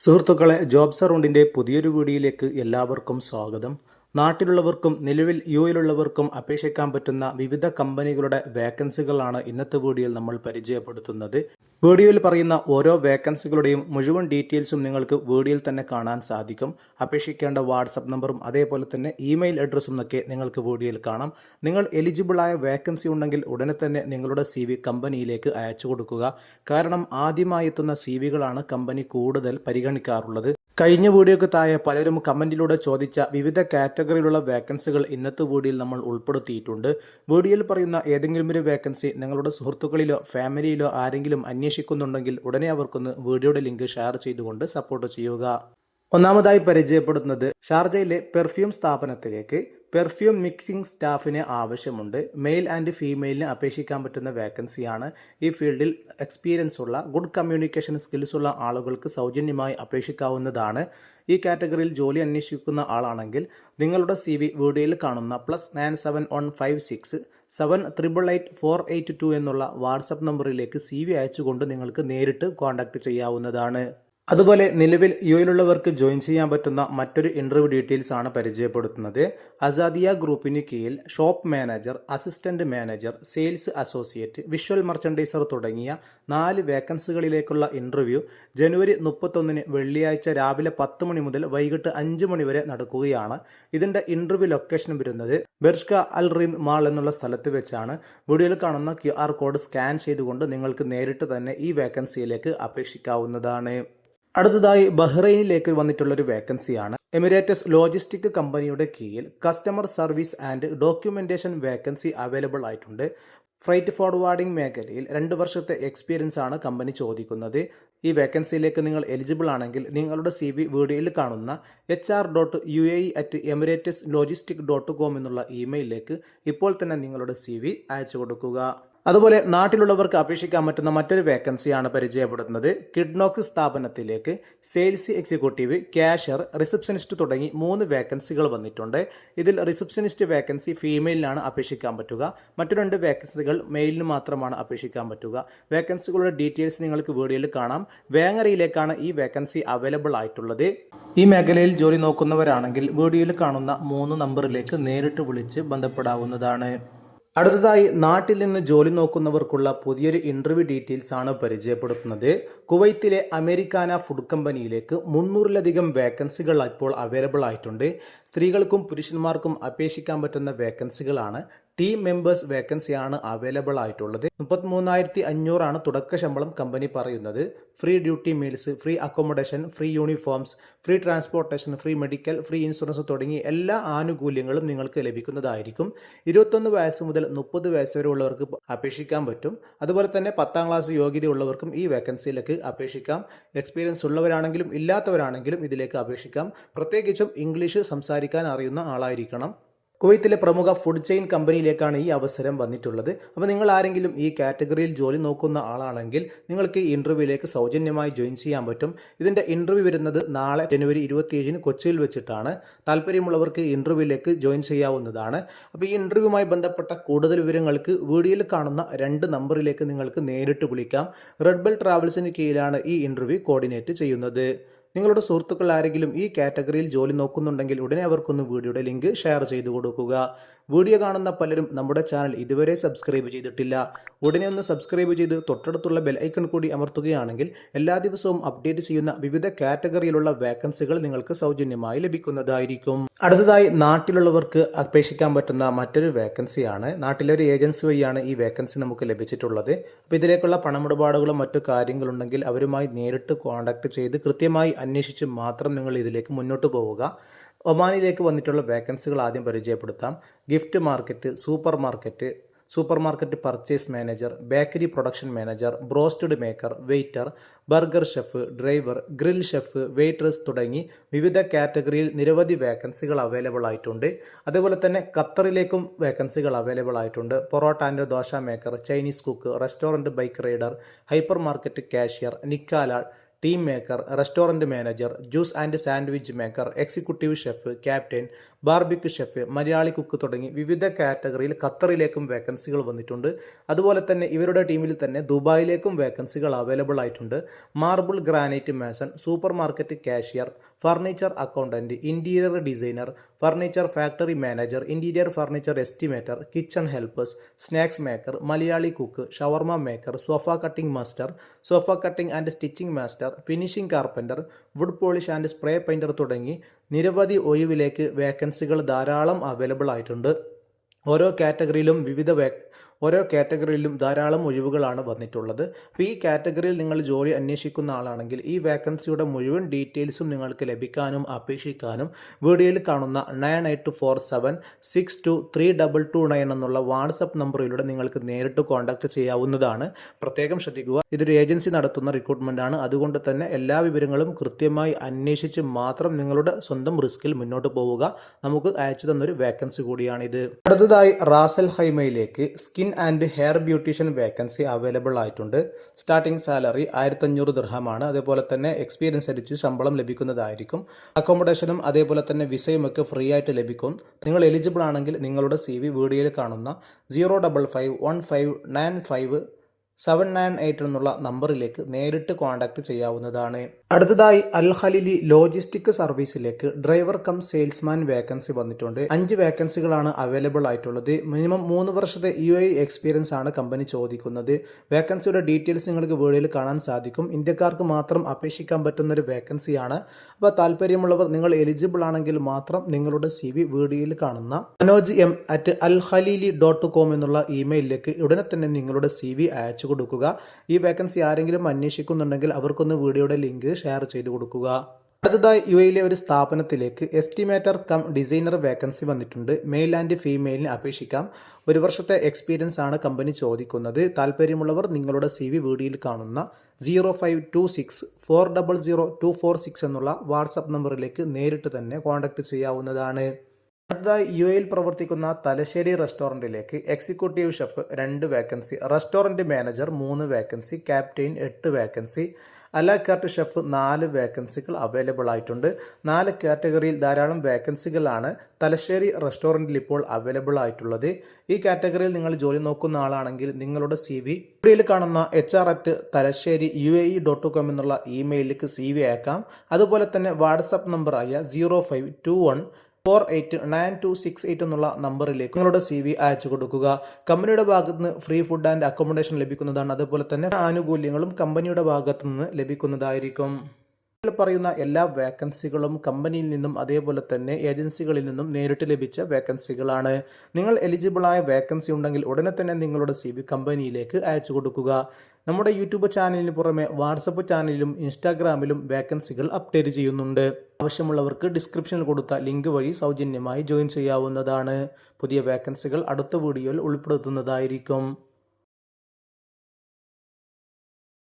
സുഹൃത്തുക്കളെ, ജോബ്സ് അറൗണ്ടിൻ്റെ പുതിയൊരു വീഡിയോയിലേക്ക് എല്ലാവർക്കും സ്വാഗതം. നാട്ടിലുള്ളവർക്കും നിലവിൽ യുഎയിലുള്ളവർക്കും അപേക്ഷിക്കാൻ പറ്റുന്ന വിവിധ കമ്പനികളുടെ വേക്കൻസികളാണ് ഇന്നത്തെ വീഡിയോയിൽ നമ്മൾ പരിചയപ്പെടുത്തുന്നത്. വീഡിയോയിൽ പറയുന്ന ഓരോ വേക്കൻസികളുടെയും മുഴുവൻ ഡീറ്റെയിൽസും നിങ്ങൾക്ക് വീഡിയോയിൽ തന്നെ കാണാൻ സാധിക്കും. അപേക്ഷിക്കേണ്ട വാട്സപ്പ് നമ്പറും അതേപോലെ തന്നെ ഇമെയിൽ അഡ്രസ്സും ഒക്കെ നിങ്ങൾക്ക് വീഡിയോയിൽ കാണാം. നിങ്ങൾ എലിജിബിളായ വേക്കൻസി ഉണ്ടെങ്കിൽ ഉടനെ തന്നെ നിങ്ങളുടെ CV കമ്പനിയിലേക്ക് അയച്ചു കൊടുക്കുക. കാരണം ആദ്യമായി എത്തുന്ന CVകളാണ് കമ്പനി കൂടുതൽ പരിഗണിക്കാറുള്ളത്. കഴിഞ്ഞ വീഡിയോക്ക് താഴെ പലരും കമൻറ്റിലൂടെ ചോദിച്ച വിവിധ കാറ്റഗറിയിലുള്ള വേക്കൻസികൾ ഇന്നത്തെ വീഡിയോയിൽ നമ്മൾ ഉൾപ്പെടുത്തിയിട്ടുണ്ട്. വീഡിയോയിൽ പറയുന്ന ഏതെങ്കിലും ഒരു വേക്കൻസി നിങ്ങളുടെ സുഹൃത്തുക്കളിലോ ഫാമിലിയിലോ ആരെങ്കിലും അന്വേഷിക്കുന്നുണ്ടെങ്കിൽ ഉടനെ അവർക്കൊന്ന് വീഡിയോയുടെ ലിങ്ക് ഷെയർ ചെയ്തുകൊണ്ട് സപ്പോർട്ട് ചെയ്യുക. ഒന്നാമതായി പരിചയപ്പെടുത്തുന്നത് ഷാർജയിലെ പെർഫ്യൂം സ്ഥാപനത്തിലേക്ക് പെർഫ്യൂം മിക്സിംഗ് സ്റ്റാഫിന് ആവശ്യമുണ്ട്. മെയിൽ ആൻഡ് ഫീമെയിലിന് അപേക്ഷിക്കാൻ പറ്റുന്ന വേക്കൻസിയാണ്. ഈ ഫീൽഡിൽ എക്സ്പീരിയൻസ് ഉള്ള ഗുഡ് കമ്മ്യൂണിക്കേഷൻ സ്കിൽസ് ഉള്ള ആളുകൾക്ക് സൗജന്യമായി അപേക്ഷിക്കാവുന്നതാണ്. ഈ കാറ്റഗറിയിൽ ജോലി അന്വേഷിക്കുന്ന ആളാണെങ്കിൽ നിങ്ങളുടെ CV വീഡിയോയിൽ കാണുന്ന +971567888482 എന്നുള്ള വാട്സപ്പ് നമ്പറിലേക്ക് CV അയച്ചുകൊണ്ട് നിങ്ങൾക്ക് നേരിട്ട് കോൺടാക്റ്റ് ചെയ്യാവുന്നതാണ്. അതുപോലെ നിലവിൽ യുഎയിലുള്ളവർക്ക് ജോയിൻ ചെയ്യാൻ പറ്റുന്ന മറ്റൊരു ഇൻ്റർവ്യൂ ഡീറ്റെയിൽസ് ആണ് പരിചയപ്പെടുത്തുന്നത്. അസാദിയ ഗ്രൂപ്പിന് കീഴിൽ shop manager, assistant manager, sales associate, visual merchandiser തുടങ്ങിയ 4 വേക്കൻസികളിലേക്കുള്ള ഇൻ്റർവ്യൂ ജനുവരി 31 വെള്ളിയാഴ്ച രാവിലെ 10 മണി മുതൽ വൈകിട്ട് 5 മണി വരെ നടക്കുകയാണ്. ഇതിൻ്റെ ഇൻ്റർവ്യൂ ലൊക്കേഷൻ വരുന്നത് ബെർഷ്ക അൽ റീം മാൾ എന്നുള്ള സ്ഥലത്ത് വെച്ചാണ്. വീഡിയോയിൽ കാണുന്ന QR കോഡ് സ്കാൻ ചെയ്തുകൊണ്ട് നിങ്ങൾക്ക് നേരിട്ട് തന്നെ ഈ വേക്കൻസിയിലേക്ക് അപേക്ഷിക്കാവുന്നതാണ്. അടുത്തതായി ബഹ്റൈനിലേക്ക് വന്നിട്ടുള്ളൊരു വേക്കൻസിയാണ്. എമിറേറ്റസ് ലോജിസ്റ്റിക് കമ്പനിയുടെ കീഴിൽ customer service and documentation vacancy available ആയിട്ടുണ്ട്. ഫ്രൈറ്റ് ഫോർവേഡിംഗ് മേഖലയിൽ 2 വർഷത്തെ എക്സ്പീരിയൻസ് ആണ് കമ്പനി ചോദിക്കുന്നത്. ഈ വേക്കൻസിയിലേക്ക് നിങ്ങൾ എലിജിബിൾ ആണെങ്കിൽ നിങ്ങളുടെ CV വീഡിയോയിൽ കാണുന്ന hr.uae@emirateslogistix.com എന്നുള്ള ഇമെയിലിലേക്ക് ഇപ്പോൾ തന്നെ നിങ്ങളുടെ CV അയച്ചു കൊടുക്കുക. അതുപോലെ നാട്ടിലുള്ളവർക്ക് അപേക്ഷിക്കാൻ പറ്റുന്ന മറ്റൊരു വേക്കൻസിയാണ് പരിചയപ്പെടുത്തുന്നത്. കിഡ്നോക്ക് സ്ഥാപനത്തിലേക്ക് സെയിൽസ് എക്സിക്യൂട്ടീവ്, ക്യാഷ്യർ, റിസപ്ഷനിസ്റ്റ് തുടങ്ങി 3 വേക്കൻസികൾ വന്നിട്ടുണ്ട്. ഇതിൽ റിസപ്ഷനിസ്റ്റ് വേക്കൻസി ഫീമെയിലിനാണ് അപേക്ഷിക്കാൻ പറ്റുക. മറ്റു 2 വേക്കൻസികൾ മെയിലിന് മാത്രമാണ് അപേക്ഷിക്കാൻ പറ്റുക. വേക്കൻസികളുടെ ഡീറ്റെയിൽസ് നിങ്ങൾക്ക് വീഡിയോയിൽ കാണാം. വേങ്ങരയിലേക്കാണ് ഈ വേക്കൻസി അവൈലബിൾ ആയിട്ടുള്ളത്. ഈ മേഖലയിൽ ജോലി നോക്കുന്നവരാണെങ്കിൽ വീഡിയോയിൽ കാണുന്ന 3 നമ്പറിലേക്ക് നേരിട്ട് വിളിച്ച് ബന്ധപ്പെടാവുന്നതാണ്. അടുത്തതായി നാട്ടിൽ നിന്ന് ജോലി നോക്കുന്നവർക്കുള്ള പുതിയൊരു ഇൻ്റർവ്യൂ ഡീറ്റെയിൽസ് ആണ് പരിചയപ്പെടുത്തുന്നത്. കുവൈത്തിലെ അമേരിക്കാന ഫുഡ് കമ്പനിയിലേക്ക് 300-ലധികം വേക്കൻസികൾ ഇപ്പോൾ അവൈലബിൾ ആയിട്ടുണ്ട്. സ്ത്രീകൾക്കും പുരുഷന്മാർക്കും അപേക്ഷിക്കാൻ പറ്റുന്ന വേക്കൻസികളാണ്. ടീം മെമ്പേഴ്സ് വേക്കൻസിയാണ് അവൈലബിൾ ആയിട്ടുള്ളത്. 33,500 ആണ് തുടക്ക ശമ്പളം കമ്പനി പറയുന്നത്. Free duty meals, free accommodation, free uniforms, free transportation, free medical, free insurance തുടങ്ങി എല്ലാ ആനുകൂല്യങ്ങളും നിങ്ങൾക്ക് ലഭിക്കുന്നതായിരിക്കും. 21 വയസ്സ് മുതൽ 30 വയസ്സ് വരെ ഉള്ളവർക്ക് അപേക്ഷിക്കാൻ പറ്റും. അതുപോലെ തന്നെ 10ാം ക്ലാസ് യോഗ്യതയുള്ളവർക്കും ഈ വേക്കൻസിയിലേക്ക് അപേക്ഷിക്കാം. എക്സ്പീരിയൻസ് ഉള്ളവരാണെങ്കിലും ഇല്ലാത്തവരാണെങ്കിലും ഇതിലേക്ക് അപേക്ഷിക്കാം. പ്രത്യേകിച്ചും ഇംഗ്ലീഷ് സംസാരിക്കാൻ അറിയുന്ന ആളായിരിക്കണം. കുവൈത്തിലെ പ്രമുഖ ഫുഡ് ചെയിൻ കമ്പനിയിലേക്കാണ് ഈ അവസരം വന്നിട്ടുള്ളത്. അപ്പോൾ നിങ്ങൾ ആരെങ്കിലും ഈ കാറ്റഗറിയിൽ ജോലി നോക്കുന്ന ആളാണെങ്കിൽ നിങ്ങൾക്ക് ഈ ഇൻ്റർവ്യൂവിലേക്ക് സൗജന്യമായി ജോയിൻ ചെയ്യാൻ പറ്റും. ഇതിൻ്റെ ഇൻ്റർവ്യൂ വരുന്നത് നാളെ ജനുവരി 27 കൊച്ചിയിൽ വെച്ചിട്ടാണ്. താല്പര്യമുള്ളവർക്ക് ഇൻ്റർവ്യൂവിലേക്ക് ജോയിൻ ചെയ്യാവുന്നതാണ്. അപ്പോൾ ഈ ഇൻ്റർവ്യൂവുമായി ബന്ധപ്പെട്ട കൂടുതൽ വിവരങ്ങൾക്ക് വീഡിയോയിൽ കാണുന്ന 2 നമ്പറിലേക്ക് നിങ്ങൾക്ക് നേരിട്ട് വിളിക്കാം. റെഡ് ബെൽ ട്രാവൽസിന് കീഴിലാണ് ഈ ഇൻ്റർവ്യൂ കോർഡിനേറ്റ് ചെയ്യുന്നത്. നിങ്ങളുടെ സുഹൃത്തുക്കൾ ആരെങ്കിലും ഈ കാറ്റഗറിയിൽ ജോലി നോക്കുന്നുണ്ടെങ്കിൽ ഉടനെ അവർക്കൊന്ന് വീഡിയോയുടെ ലിങ്ക് ഷെയർ ചെയ്തു കൊടുക്കുക. വീഡിയോ കാണുന്ന പലരും നമ്മുടെ ചാനൽ ഇതുവരെ സബ്സ്ക്രൈബ് ചെയ്തിട്ടില്ല. ഉടനെ ഒന്ന് സബ്സ്ക്രൈബ് ചെയ്ത് തൊട്ടടുത്തുള്ള ബെൽ ഐക്കൺ കൂടി അമർത്തുകയാണെങ്കിൽ എല്ലാ ദിവസവും അപ്ഡേറ്റ് ചെയ്യുന്ന വിവിധ കാറ്റഗറിയിലുള്ള വേക്കൻസികൾ നിങ്ങൾക്ക് സൗജന്യമായി ലഭിക്കുന്നതായിരിക്കും. അടുത്തതായി നാട്ടിലുള്ളവർക്ക് അപേക്ഷിക്കാൻ പറ്റുന്ന മറ്റൊരു വേക്കൻസിയാണ്. നാട്ടിലെ ഒരു ഏജൻസി വഴിയാണ് ഈ വേക്കൻസി നമുക്ക് ലഭിച്ചിട്ടുള്ളത്. അപ്പോൾ ഇതിലേക്കുള്ള പണമിടപാടുകളും മറ്റു കാര്യങ്ങളുണ്ടെങ്കിൽ അവരുമായി നേരിട്ട് കോൺടാക്ട് ചെയ്ത് കൃത്യമായി അന്വേഷിച്ച് മാത്രം നിങ്ങൾ ഇതിലേക്ക് മുന്നോട്ട് പോവുക. ഒമാനിലേക്ക് വന്നിട്ടുള്ള വേക്കൻസികൾ ആദ്യം പരിചയപ്പെടുത്താം. Gift market, super market purchase manager, bakery production manager, broasted maker, waiter, burger chef, driver, grill chef, waitress തുടങ്ങി വിവിധ കാറ്റഗറിയിൽ നിരവധി വേക്കൻസികൾ അവൈലബിൾ ആയിട്ടുണ്ട്. അതുപോലെ തന്നെ ഖത്തറിലേക്കും വേക്കൻസികൾ അവൈലബിൾ ആയിട്ടുണ്ട്. Parotta and dosa maker, Chinese cook, restaurant bike rider, hyper market cashier, നിക്കാല, team maker, restaurant manager, juice and sandwich maker, executive chef, captain, barbecue chef, Malayali cook തുടങ്ങി വിവിധ കാറ്റഗറിയിൽ ഖത്തറിലേക്കും വേക്കൻസികൾ വന്നിട്ടുണ്ട്. അതുപോലെ തന്നെ ഇവരുടെ ടീമിൽ തന്നെ ദുബായിലേക്കും വേക്കൻസികൾ അവൈലബിൾ ആയിട്ടുണ്ട്. Marble granite mason, supermarket cashier, furniture accountant, interior designer, furniture factory manager, interior furniture estimator, kitchen helpers, snacks maker, Malayali cook, shawarma maker, sofa cutting master, sofa cutting and stitching master, finishing carpenter, wood polish and spray painter തുടങ്ങി നിരവധി ഒഴിവിലേക്ക് വേക്കൻസികൾ ധാരാളം available ആയിട്ടുണ്ട്. ഓരോ കാറ്റഗറിയിലും ധാരാളം ഒഴിവുകളാണ് വന്നിട്ടുള്ളത്. അപ്പോൾ ഈ കാറ്റഗറിയിൽ നിങ്ങൾ ജോലി അന്വേഷിക്കുന്ന ആളാണെങ്കിൽ ഈ വേക്കൻസിയുടെ മുഴുവൻ ഡീറ്റെയിൽസും നിങ്ങൾക്ക് ലഭിക്കാനും അപേക്ഷിക്കാനും വീഡിയോയിൽ കാണുന്ന 9847623229 എന്നുള്ള വാട്സപ്പ് നമ്പറിലൂടെ നിങ്ങൾക്ക് നേരിട്ട് കോൺടാക്ട് ചെയ്യാവുന്നതാണ്. പ്രത്യേകം ശ്രദ്ധിക്കുക, ഇതൊരു ഏജൻസി നടത്തുന്ന റിക്രൂട്ട്മെൻ്റ് ആണ്. അതുകൊണ്ട് തന്നെ എല്ലാ വിവരങ്ങളും കൃത്യമായി അന്വേഷിച്ച് മാത്രം നിങ്ങളുടെ സ്വന്തം റിസ്കിൽ മുന്നോട്ട് പോവുക. നമുക്ക് അയച്ചു തന്നൊരു വേക്കൻസി കൂടിയാണിത്. അടുത്തതായി റാസൽ ഹൈമയിലേക്ക് skin and hair beautician vacancy available ആയിട്ടുണ്ട്. സ്റ്റാർട്ടിംഗ് സാലറി 1500 ദിർഹമാണ്. അതേപോലെ തന്നെ എക്സ്പീരിയൻസ് അനുസരിച്ച് ശമ്പളം ലഭിക്കുന്നതായിരിക്കും. അക്കോമഡേഷനും അതേപോലെ തന്നെ വിസയും ഒക്കെ ഫ്രീ ആയിട്ട് ലഭിക്കും. നിങ്ങൾ എലിജിബിൾ ആണെങ്കിൽ നിങ്ങളുടെ CV വീഡിയോയിൽ കാണുന്ന 05515957998 എന്നുള്ള നമ്പറിലേക്ക് നേരിട്ട് കോൺടാക്ട് ചെയ്യാവുന്നതാണ്. അടുത്തതായി അൽ ഖലീലി ലോജിസ്റ്റിക് സർവീസിലേക്ക് ഡ്രൈവർ കം സെയിൽസ്മാൻ വേക്കൻസി വന്നിട്ടുണ്ട്. 5 വേക്കൻസികളാണ് അവൈലബിൾ ആയിട്ടുള്ളത്. മിനിമം 3 വർഷത്തെ UAE എക്സ്പീരിയൻസ് ആണ് കമ്പനി ചോദിക്കുന്നത്. വേക്കൻസിയുടെ ഡീറ്റെയിൽസ് നിങ്ങൾക്ക് വീഡിയോയിൽ കാണാൻ സാധിക്കും. ഇന്ത്യക്കാർക്ക് മാത്രം അപേക്ഷിക്കാൻ പറ്റുന്ന ഒരു വേക്കൻസിയാണ്. അപ്പോൾ താല്പര്യമുള്ളവർ, നിങ്ങൾ എലിജിബിൾ ആണെങ്കിൽ മാത്രം നിങ്ങളുടെ CV വീഡിയോയിൽ കാണുന്ന manoj@alkhalili.com എന്നുള്ള ഇമെയിലിലേക്ക് ഉടനെ തന്നെ നിങ്ങളുടെ CV അയച്ചു കൊടുക്കുക. ഈ വേക്കൻസി ആരെങ്കിലും അന്വേഷിക്കുന്നുണ്ടെങ്കിൽ അവർക്കൊന്ന് വീഡിയോയുടെ ലിങ്ക് ഷെയർ ചെയ്ത് കൊടുക്കുക. അടുത്തതായി UAEയിലെ ഒരു സ്ഥാപനത്തിലേക്ക് എസ്റ്റിമേറ്റർ കം ഡിസൈനർ വേക്കൻസി വന്നിട്ടുണ്ട്. മെയിൽ ആൻഡ് ഫീമെയിലിന് അപേക്ഷിക്കാം. 1 വർഷത്തെ എക്സ്പീരിയൻസ് ആണ് കമ്പനി ചോദിക്കുന്നത്. താല്പര്യമുള്ളവർ നിങ്ങളുടെ CV വീഡിയോയിൽ കാണുന്ന 0526400246 എന്നുള്ള വാട്സപ്പ് നമ്പറിലേക്ക് നേരിട്ട് തന്നെ കോൺടാക്ട് ചെയ്യാവുന്നതാണ്. അടുത്തതായി UAEയിൽ പ്രവർത്തിക്കുന്ന തലശ്ശേരി റെസ്റ്റോറൻറ്റിലേക്ക് executive chef 2 vacancy, restaurant manager 3 vacancy, captain 8 vacancy, a la carte chef 4 വേക്കൻസികൾ അവൈലബിൾ ആയിട്ടുണ്ട്. 4 കാറ്റഗറിയിൽ ധാരാളം വേക്കൻസികളാണ് തലശ്ശേരി റെസ്റ്റോറൻറ്റിൽ ഇപ്പോൾ അവൈലബിൾ ആയിട്ടുള്ളത്. ഈ കാറ്റഗറിയിൽ നിങ്ങൾ ജോലി നോക്കുന്ന ആളാണെങ്കിൽ നിങ്ങളുടെ CV വീഡിയോയിൽ കാണുന്ന HR@talasheri.UAE.com എന്നുള്ള ഇമെയിലിലേക്ക് CV അയക്കാം. അതുപോലെ തന്നെ വാട്സപ്പ് നമ്പറായ 0521489268 എന്നുള്ള നമ്പറിലേക്ക് നിങ്ങളുടെ CV അയച്ചു കൊടുക്കുക. കമ്പനിയുടെ ഭാഗത്ത് നിന്ന് ഫ്രീ ഫുഡ് ആൻഡ് അക്കോമഡേഷൻ ലഭിക്കുന്നതാണ്. അതുപോലെ തന്നെ ആനുകൂല്യങ്ങളും കമ്പനിയുടെ ഭാഗത്തു നിന്ന് ലഭിക്കുന്നതായിരിക്കും. പറയുന്ന എല്ലാ വേക്കൻസികളും കമ്പനിയിൽ നിന്നും അതേപോലെ തന്നെ ഏജൻസികളിൽ നിന്നും നേരിട്ട് ലഭിച്ച വേക്കൻസികളാണ്. നിങ്ങൾ എലിജിബിളായ വേക്കൻസി ഉണ്ടെങ്കിൽ ഉടനെ തന്നെ നിങ്ങളുടെ CV കമ്പനിയിലേക്ക് അയച്ചു കൊടുക്കുക. നമ്മുടെ യൂട്യൂബ് ചാനലിന് പുറമെ വാട്സപ്പ് ചാനലിലും ഇൻസ്റ്റാഗ്രാമിലും വേക്കൻസികൾ അപ്ഡേറ്റ് ചെയ്യുന്നുണ്ട്. ആവശ്യമുള്ളവർക്ക് ഡിസ്ക്രിപ്ഷനിൽ കൊടുത്ത ലിങ്ക് വഴി സൗജന്യമായി ജോയിൻ ചെയ്യാവുന്നതാണ്. പുതിയ വേക്കൻസികൾ അടുത്ത വീഡിയോയിൽ ഉൾപ്പെടുത്തുന്നതായിരിക്കും.